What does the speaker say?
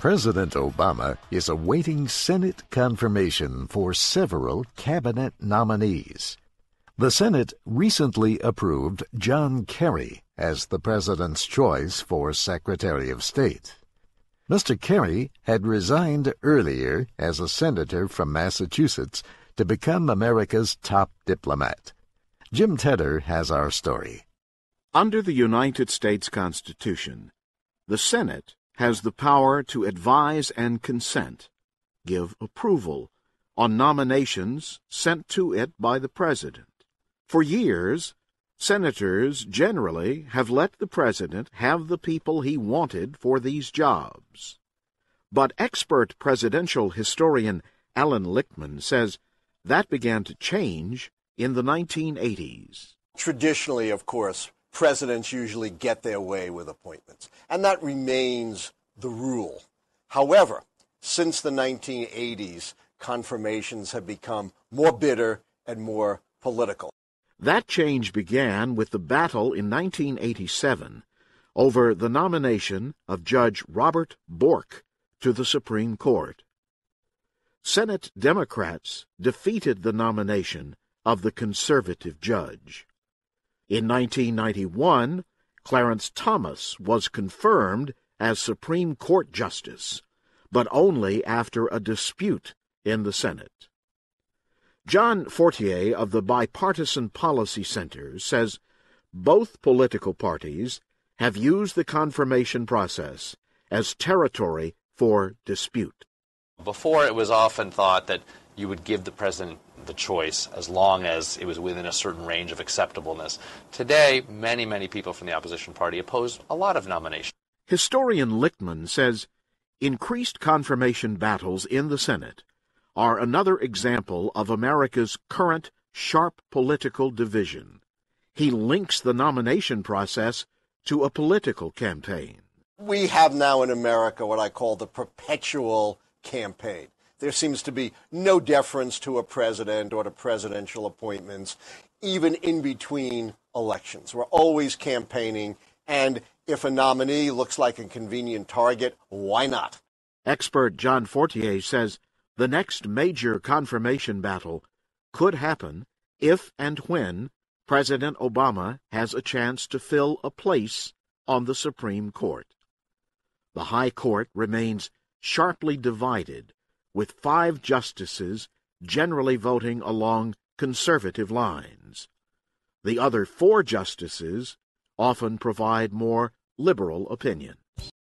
President Obama is awaiting Senate confirmation for several cabinet nominees. The Senate recently approved John Kerry as the president's choice for Secretary of State. Mr. Kerry had resigned earlier as a senator from Massachusetts to become America's top diplomat. Jim Tedder has our story. Under the United States Constitution, the Senate has the power to advise and consent, give approval, on nominations sent to it by the President. For years, senators generally have let the President have the people he wanted for these jobs. But expert presidential historian Allan Lichtman says that began to change in the 1980s. Traditionally, of course, presidents usually get their way with appointments, and that remains the rule. However, since the 1980s, confirmations have become more bitter and more political. That change began with the battle in 1987 over the nomination of Judge Robert Bork to the Supreme Court. Senate Democrats defeated the nomination of the conservative judge. In 1991, Clarence Thomas was confirmed as Supreme Court Justice, but only after a dispute in the Senate. John Fortier of the Bipartisan Policy Center says both political parties have used the confirmation process as territory for dispute. Before, it was often thought that you would give the president the choice as long as it was within a certain range of acceptableness. Today, many people from the opposition party oppose a lot of nominations. Historian Lichtman says increased confirmation battles in the Senate are another example of America's current sharp political division. He links the nomination process to a political campaign. We have now in America what I call the perpetual campaign. There seems to be no deference to a president or to presidential appointments, even in between elections. We're always campaigning, and if a nominee looks like a convenient target, why not? Expert John Fortier says the next major confirmation battle could happen if and when President Obama has a chance to fill a place on the Supreme Court. The High Court remains sharply divided, with 5 justices generally voting along conservative lines. The other 4 justices often provide more liberal opinion.